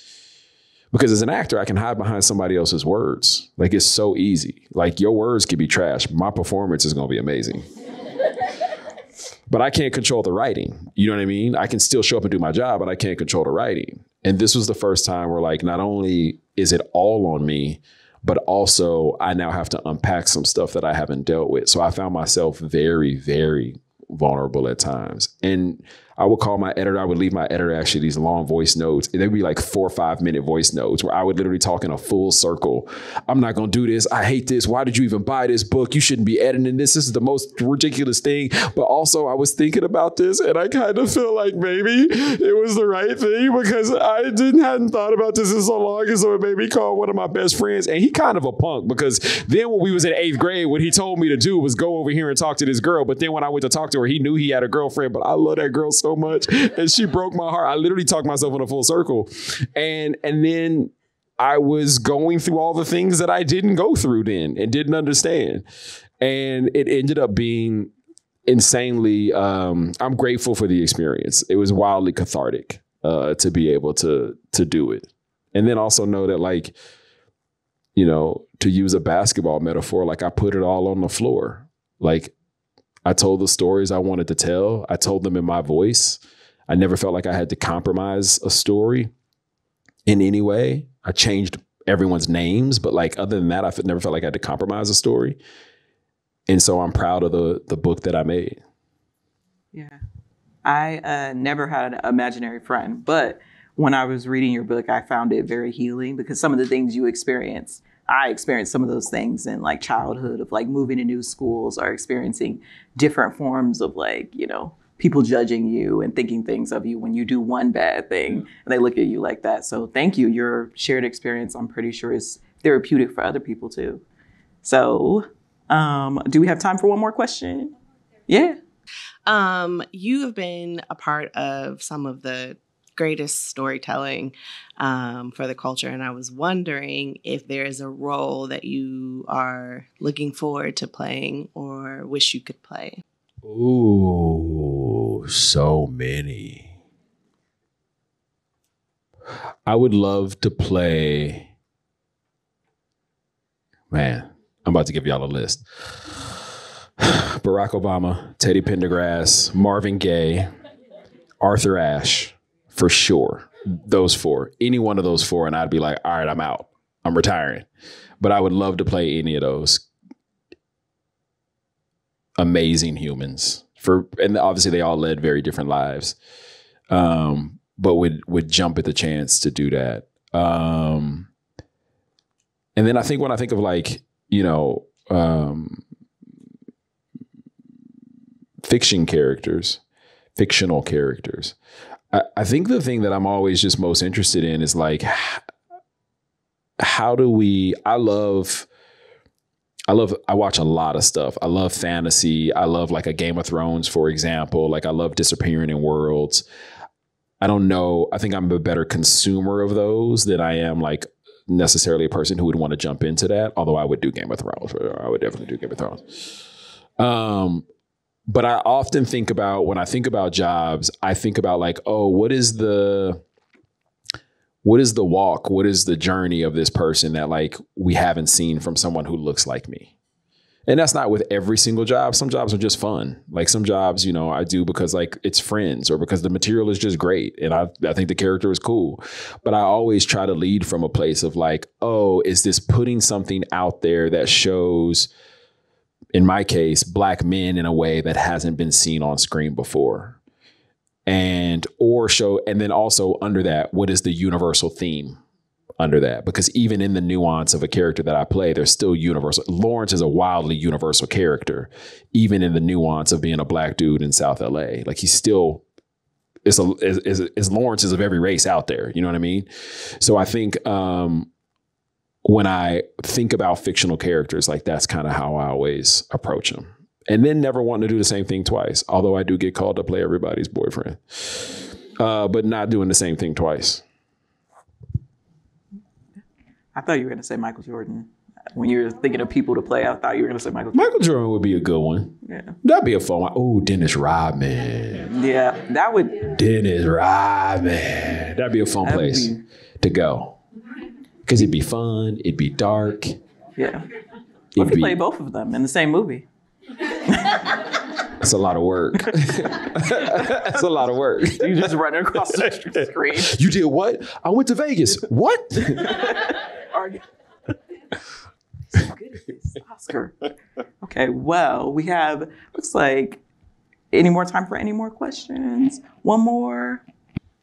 Because as an actor, I can hide behind somebody else's words. Like it's so easy. Like your words can be trash. My performance is going to be amazing. But I can't control the writing. You know what I mean? I can still show up and do my job, but I can't control the writing. And this was the first time where like, not only is it all on me, but also I now have to unpack some stuff that I haven't dealt with. So I found myself very, very vulnerable at times. And I would call my editor. I would leave my editor actually these long voice notes. They'd be like 4 or 5 minute voice notes where I would literally talk in a full circle. I'm not going to do this. I hate this. Why did you even buy this book? You shouldn't be editing this. This is the most ridiculous thing. But also I was thinking about this and I kind of feel like maybe it was the right thing because I hadn't thought about this in so long. And so it made me call one of my best friends. And he kind of a punk because then when we was in 8th grade, what he told me to do was go over here and talk to this girl. But then when I went to talk to her, he knew he had a girlfriend, but I love that girl so much. And she broke my heart. I literally talked myself in a full circle. And then I was going through all the things that I didn't go through then and didn't understand. And it ended up being insanely, I'm grateful for the experience. It was wildly cathartic to be able to do it. And then also know that, like, you know, to use a basketball metaphor, like I put it all on the floor. Like I told the stories I wanted to tell. I told them in my voice. I never felt like I had to compromise a story in any way. I changed everyone's names, but like other than that, I never felt like I had to compromise a story. And so I'm proud of the book that I made. Yeah. I never had an imaginary friend, but when I was reading your book, I found it very healing because some of the things you experience, I experienced some of those things in like childhood of like moving to new schools or experiencing different forms of like, you know, people judging you and thinking things of you when you do one bad thing and they look at you like that. So thank you. Your shared experience, I'm pretty sure, is therapeutic for other people too. So do we have time for one more question? Yeah. You have been a part of some of the greatest storytelling for the culture. And I was wondering if there is a role that you are looking forward to playing or wish you could play. Ooh, so many. I would love to play. Man, I'm about to give y'all a list. Barack Obama, Teddy Pendergrass, Marvin Gaye, Arthur Ashe, for sure. Those 4. Any one of those 4, and I'd be like, all right, I'm out. I'm retiring. But I would love to play any of those amazing humans. And obviously they all led very different lives, but would jump at the chance to do that. And then I think when I think of like, you know, fictional characters, I think the thing that I'm always just most interested in is like, how do we, I watch a lot of stuff. I love fantasy. I love like a Game of Thrones, for example. Like I love Disappearing in Worlds. I don't know. I think I'm a better consumer of those than I am like necessarily a person who would want to jump into that. Although I would do Game of Thrones. I would definitely do Game of Thrones. But I often think about, when I think about jobs, I think about like, oh, what is the walk? What is the journey of this person that like we haven't seen from someone who looks like me? And that's not with every single job. Some jobs are just fun. Like some jobs, you know, I do because like it's friends or because the material is just great. And I think the character is cool. But I always try to lead from a place of like, oh, is this putting something out there that shows, in my case, Black men in a way that hasn't been seen on screen before? And then also under that, what is the universal theme under that? Because even in the nuance of a character that I play, there's still universal. Lawrence is a wildly universal character, even in the nuance of being a Black dude in South LA. Like he's still, is Lawrence is of every race out there. You know what I mean? So I think when I think about fictional characters, like that's kind of how I always approach them. And then never wanting to do the same thing twice. Although I do get called to play everybody's boyfriend, but not doing the same thing twice. I thought you were going to say Michael Jordan. When you're thinking of people to play, I thought you were going to say Michael Jordan. Michael Jordan would be a good one. Yeah. That'd be a fun one. Oh, Dennis Rodman. Yeah, that would. Dennis Rodman. That'd be a fun place to go. Because it'd be fun. It'd be dark. Yeah. You could play both of them in the same movie. That's a lot of work. That's a lot of work. You just run across the screen. You did what? I went to Vegas. What? So good at this, Oscar. Okay, well, we have, looks like, any more time for any more questions? One more.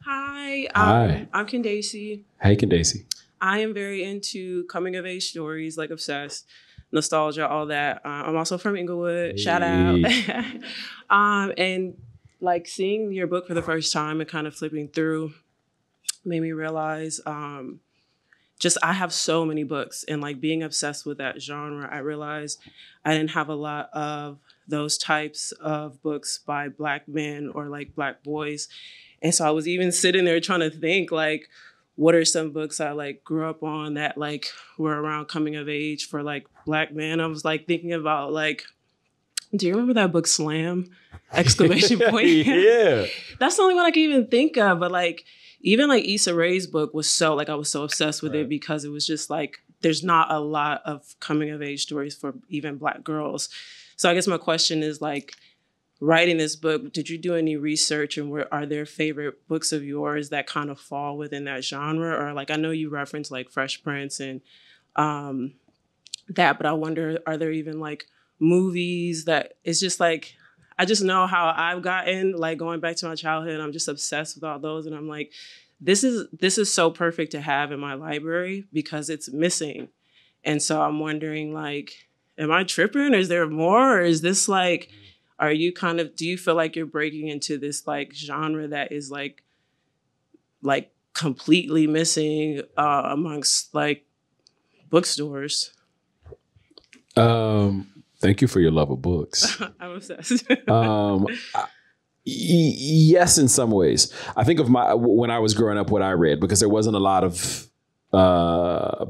Hi, Hi. I'm Candace. Hey, Candace. I am very into coming of age stories, like obsessed, nostalgia, all that. I'm also from Inglewood. Shout out. And like seeing your book for the first time and kind of flipping through made me realize just I have so many books, and like being obsessed with that genre, I realized I didn't have a lot of those types of books by Black men or like Black boys. And so I was even sitting there trying to think like, what are some books I like grew up on that like were around coming of age for like Black men? I was like thinking about like, do you remember that book Slam? Exclamation point. Yeah. That's the only one I can even think of. But like, even like Issa Rae's book was so like, I was so obsessed with it because it was just like, there's not a lot of coming of age stories for even Black girls. So I guess my question is like, writing this book, did you do any research, and are there favorite books of yours that kind of fall within that genre? Or like, I know you referenced like Fresh Prince and that, but I wonder, are there even like movies that it's just like, I just know how I've gotten, like going back to my childhood, I'm just obsessed with all those. And I'm like, this is so perfect to have in my library because it's missing. And so I'm wondering like, am I tripping? Is there more? Or is this like, are you kind of, do you feel like you're breaking into this like genre that is like completely missing amongst like bookstores? Thank you for your love of books. I'm obsessed. Yes, in some ways. I think of when I was growing up, what I read, because there wasn't a lot of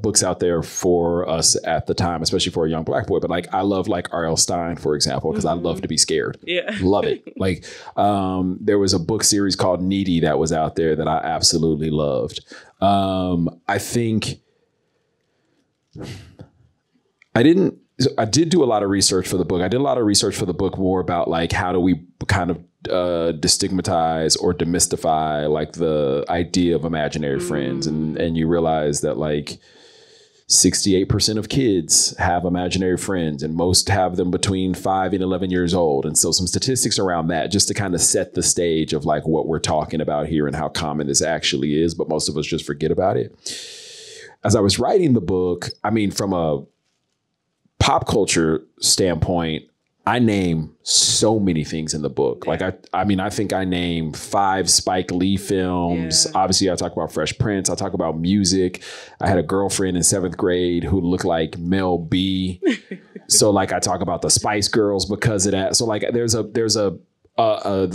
books out there for us at the time, especially for a young Black boy. But like, I love like R.L. Stein, for example, because I love to be scared. Yeah. Love it. Like, there was a book series called Needy that was out there that I absolutely loved. I think I did do a lot of research for the book. I did a lot of research for the book more about like, how do we kind of destigmatize or demystify like the idea of imaginary friends. And you realize that like 68% of kids have imaginary friends, and most have them between 5 and 11 years old. And so some statistics around that, just to kind of set the stage of like what we're talking about here and how common this actually is. But most of us just forget about it. As I was writing the book, I mean, from a pop culture standpoint, I name so many things in the book. Yeah. Like, I mean, I think I name 5 Spike Lee films. Yeah. Obviously, I talk about Fresh Prince. I talk about music. I had a girlfriend in 7th grade who looked like Mel B. So like, I talk about the Spice Girls because of that. So like, the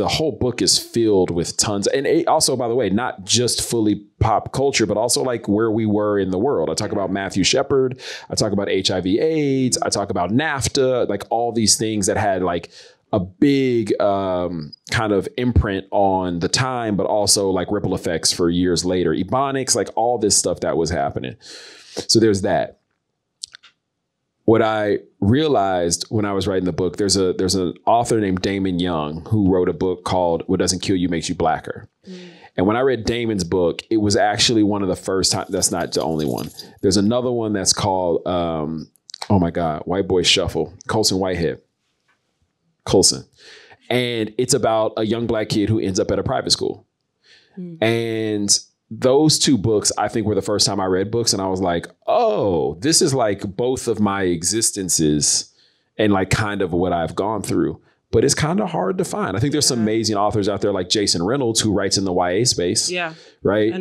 whole book is filled with tons. And also, by the way, not just fully pop culture, but also like where we were in the world. I talk about Matthew Shepard. I talk about HIV/AIDS. I talk about NAFTA, like all these things that had like a big kind of imprint on the time, but also like ripple effects for years later. Ebonics, like all this stuff that was happening. So there's that. What I realized when I was writing the book, there's an author named Damon Young who wrote a book called What Doesn't Kill You Makes You Blacker. And when I read Damon's book, it was actually one of the first times. That's not the only one. There's another one that's called, oh my God, White Boy Shuffle, Colson Whitehead. Colson. And it's about a young Black kid who ends up at a private school. And those 2 books, I think, were the first time I read books, and I was like, oh, this is like both of my existences and like kind of what I've gone through. But it's kind of hard to find. I think there's some amazing authors out there like Jason Reynolds, who writes in the YA space. Yeah. Right.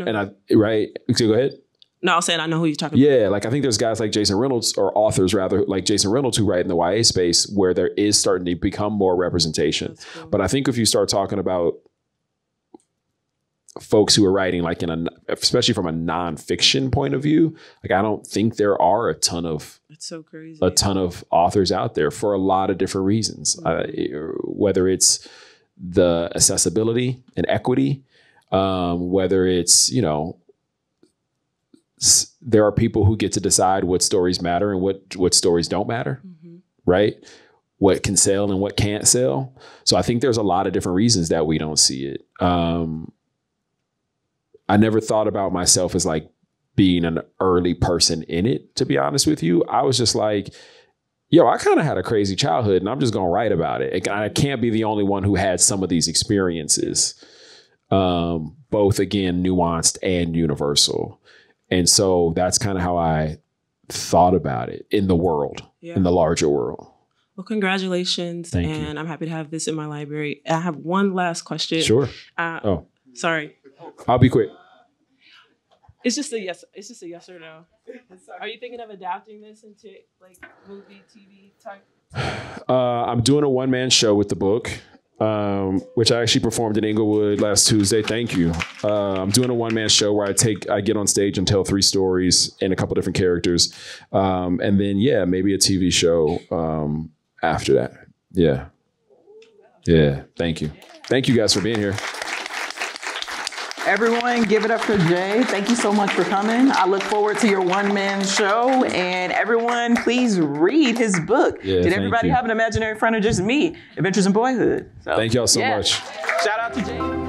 Right. So go ahead. No, I'll say it. I know who you're talking about. Yeah. Like, I think there's guys like Jason Reynolds, or authors rather, like Jason Reynolds, who write in the YA space, where there is starting to become more representation. Cool. But I think if you start talking about folks who are writing like especially from a nonfiction point of view, like I don't think there are a ton of authors out there for a lot of different reasons. Whether it's the accessibility and equity, whether it's, you know, there are people who get to decide what stories matter and what stories don't matter, right? What can sell and what can't sell. So I think there's a lot of different reasons that we don't see it. I never thought about myself as like being an early person in it, to be honest with you. I was just like, yo, I kind of had a crazy childhood and I'm just going to write about it. I can't be the only one who had some of these experiences, both, again, nuanced and universal. And so that's kind of how I thought about it in the world, in the larger world. Well, congratulations. Thank you. And I'm happy to have this in my library. I have one last question. Sure. Sorry. I'll be quick. It's just a yes. It's just a yes or no. Are you thinking of adapting this into like movie, TV type? I'm doing a one-man show with the book, which I actually performed in Inglewood last Tuesday. Thank you. I'm doing a one-man show where I get on stage and tell 3 stories and a couple different characters, and then maybe a TV show after that. Yeah. Thank you. Thank you guys for being here. Everyone, give it up for Jay. Thank you so much for coming. I look forward to your one-man show. And everyone, please read his book. Yeah, Did everybody have an imaginary friend or just me? Adventures in Boyhood. So, thank y'all so much. Shout out to Jay.